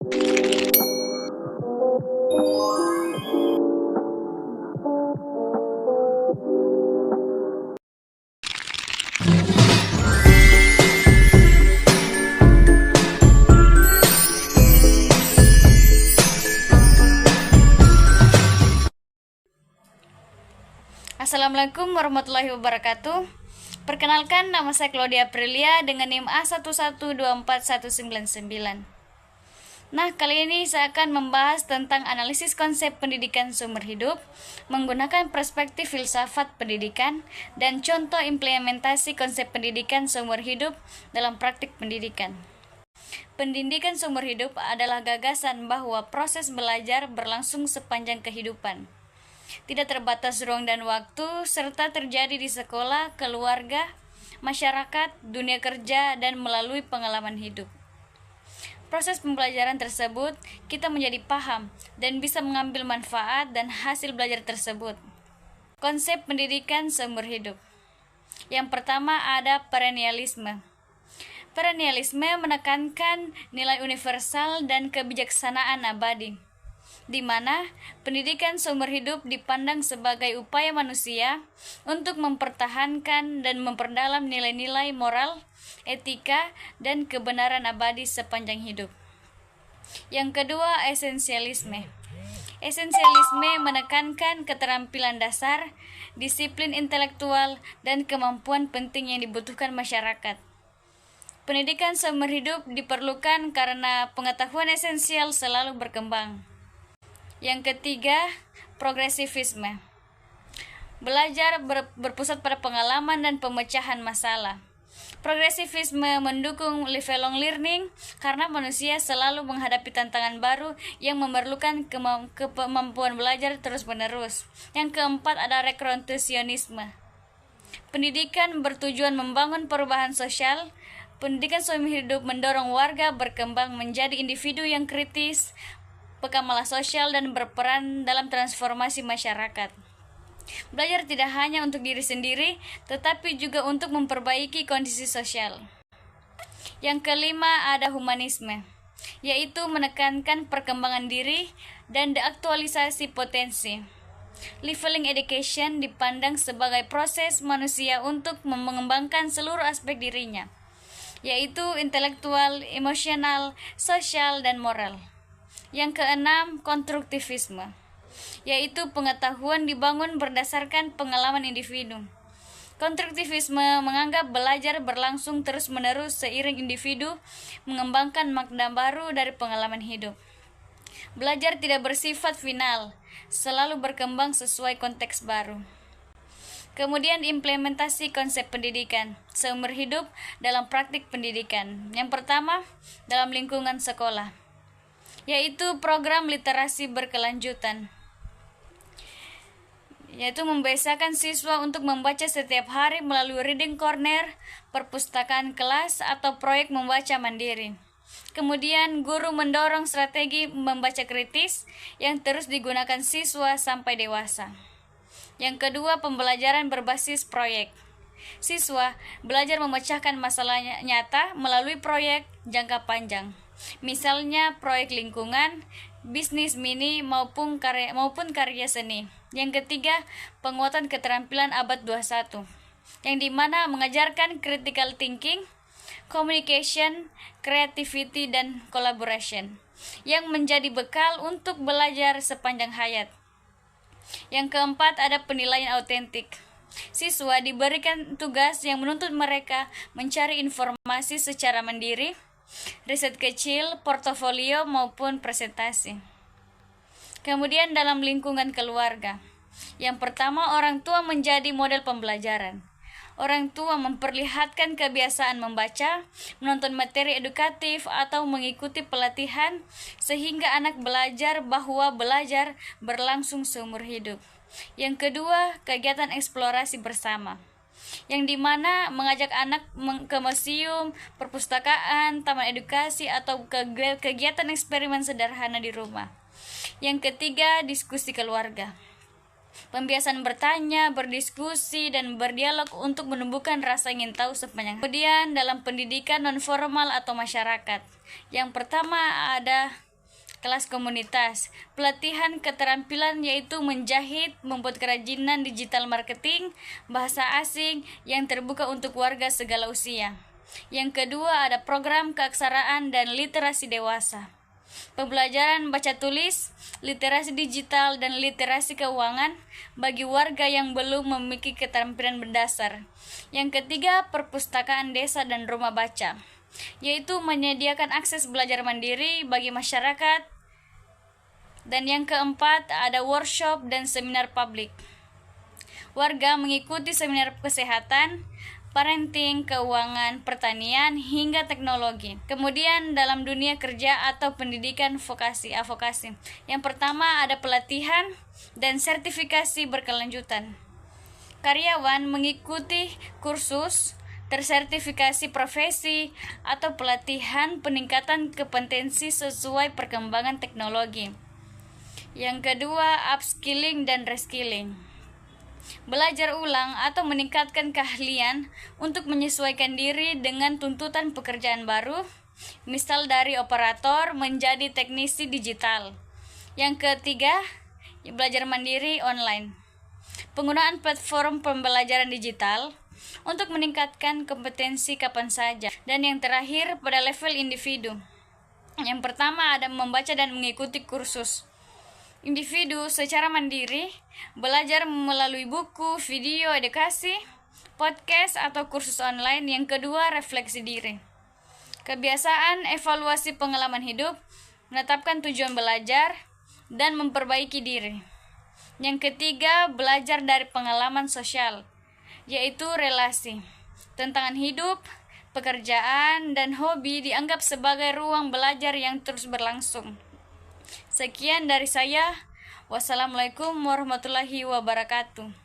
Assalamualaikum warahmatullahi wabarakatuh. Perkenalkan, nama saya Claudia Aprilia dengan NIM A1124199. Nah, kali ini saya akan membahas tentang analisis konsep pendidikan seumur hidup menggunakan perspektif filsafat pendidikan dan contoh implementasi konsep pendidikan seumur hidup dalam praktik pendidikan. Pendidikan seumur hidup adalah gagasan bahwa proses belajar berlangsung sepanjang kehidupan, tidak terbatas ruang dan waktu, serta terjadi di sekolah, keluarga, masyarakat, dunia kerja, dan melalui pengalaman hidup. Proses pembelajaran tersebut, kita menjadi paham dan bisa mengambil manfaat dan hasil belajar tersebut. Konsep pendidikan seumur hidup. Yang pertama ada perennialisme. Perennialisme menekankan nilai universal dan kebijaksanaan abadi, di mana pendidikan seumur hidup dipandang sebagai upaya manusia untuk mempertahankan dan memperdalam nilai-nilai moral, etika, dan kebenaran abadi sepanjang hidup. Yang kedua, esensialisme. Esensialisme menekankan keterampilan dasar, disiplin intelektual, dan kemampuan penting yang dibutuhkan masyarakat. Pendidikan seumur hidup diperlukan karena pengetahuan esensial selalu berkembang. Yang ketiga, progresivisme. Belajar berpusat pada pengalaman dan pemecahan masalah. Progresivisme mendukung lifelong learning karena manusia selalu menghadapi tantangan baru yang memerlukan kemampuan belajar terus-menerus. Yang keempat ada rekreasionisme. Pendidikan bertujuan membangun perubahan sosial. Pendidikan seumur hidup mendorong warga berkembang menjadi individu yang kritis, peka malah sosial, dan berperan dalam transformasi masyarakat. Belajar tidak hanya untuk diri sendiri, tetapi juga untuk memperbaiki kondisi sosial. Yang kelima ada humanisme, yaitu menekankan perkembangan diri dan deaktualisasi potensi. Leveling education dipandang sebagai proses manusia untuk mengembangkan seluruh aspek dirinya, yaitu intelektual, emosional, sosial, dan moral. Yang keenam, konstruktivisme, yaitu pengetahuan dibangun berdasarkan pengalaman individu. Konstruktivisme menganggap belajar berlangsung terus-menerus seiring individu mengembangkan makna baru dari pengalaman hidup. Belajar tidak bersifat final, selalu berkembang sesuai konteks baru. Kemudian implementasi konsep pendidikan seumur hidup dalam praktik pendidikan. Yang pertama, dalam lingkungan sekolah, yaitu program literasi berkelanjutan, yaitu membiasakan siswa untuk membaca setiap hari melalui reading corner, perpustakaan kelas, atau proyek membaca mandiri. Kemudian guru mendorong strategi membaca kritis yang terus digunakan siswa sampai dewasa. Yang kedua, pembelajaran berbasis proyek. Siswa belajar memecahkan masalah nyata melalui proyek jangka panjang. Misalnya proyek lingkungan, bisnis mini maupun karya seni. Yang ketiga, penguatan keterampilan abad 21, yang dimana mengajarkan critical thinking, communication, creativity, dan collaboration, yang menjadi bekal untuk belajar sepanjang hayat. Yang keempat ada penilaian autentik. Siswa diberikan tugas yang menuntut mereka mencari informasi secara mandiri, riset kecil, portofolio, maupun presentasi. Kemudian dalam lingkungan keluarga. Yang pertama, orang tua menjadi model pembelajaran. Orang tua memperlihatkan kebiasaan membaca, menonton materi edukatif, atau mengikuti pelatihan sehingga anak belajar bahwa belajar berlangsung seumur hidup. Yang kedua, kegiatan eksplorasi bersama, yang dimana mengajak anak ke museum, perpustakaan, taman edukasi, atau kegiatan eksperimen sederhana di rumah. Yang ketiga, diskusi keluarga. Pembiasaan bertanya, berdiskusi, dan berdialog untuk menumbuhkan rasa ingin tahu sepanjang. Kemudian dalam pendidikan non-formal atau masyarakat. Yang pertama ada kelas komunitas, pelatihan keterampilan yaitu menjahit, membuat kerajinan digital marketing, bahasa asing yang terbuka untuk warga segala usia. Yang kedua ada program keaksaraan dan literasi dewasa. Pembelajaran baca tulis, literasi digital, dan literasi keuangan bagi warga yang belum memiliki keterampilan mendasar. Yang ketiga, perpustakaan desa dan rumah baca, yaitu menyediakan akses belajar mandiri bagi masyarakat. Dan yang keempat, ada workshop dan seminar publik. Warga mengikuti seminar kesehatan, parenting, keuangan, pertanian, hingga teknologi. Kemudian dalam dunia kerja atau pendidikan advokasi. Yang pertama ada pelatihan dan sertifikasi berkelanjutan. Karyawan mengikuti kursus, tersertifikasi profesi, atau pelatihan peningkatan kompetensi sesuai perkembangan teknologi. Yang kedua, upskilling dan reskilling. Belajar ulang atau meningkatkan keahlian untuk menyesuaikan diri dengan tuntutan pekerjaan baru, misal dari operator menjadi teknisi digital. Yang ketiga, belajar mandiri online. Penggunaan platform pembelajaran digital untuk meningkatkan kompetensi kapan saja. Dan yang terakhir, pada level individu. Yang pertama ada membaca dan mengikuti kursus. Individu secara mandiri belajar melalui buku, video edukasi, podcast, atau kursus online. Yang kedua, refleksi diri. Kebiasaan evaluasi pengalaman hidup, menetapkan tujuan belajar, dan memperbaiki diri. Yang ketiga, belajar dari pengalaman sosial, yaitu relasi. Tantangan hidup, pekerjaan, dan hobi dianggap sebagai ruang belajar yang terus berlangsung. Sekian dari saya. Wassalamualaikum warahmatullahi wabarakatuh.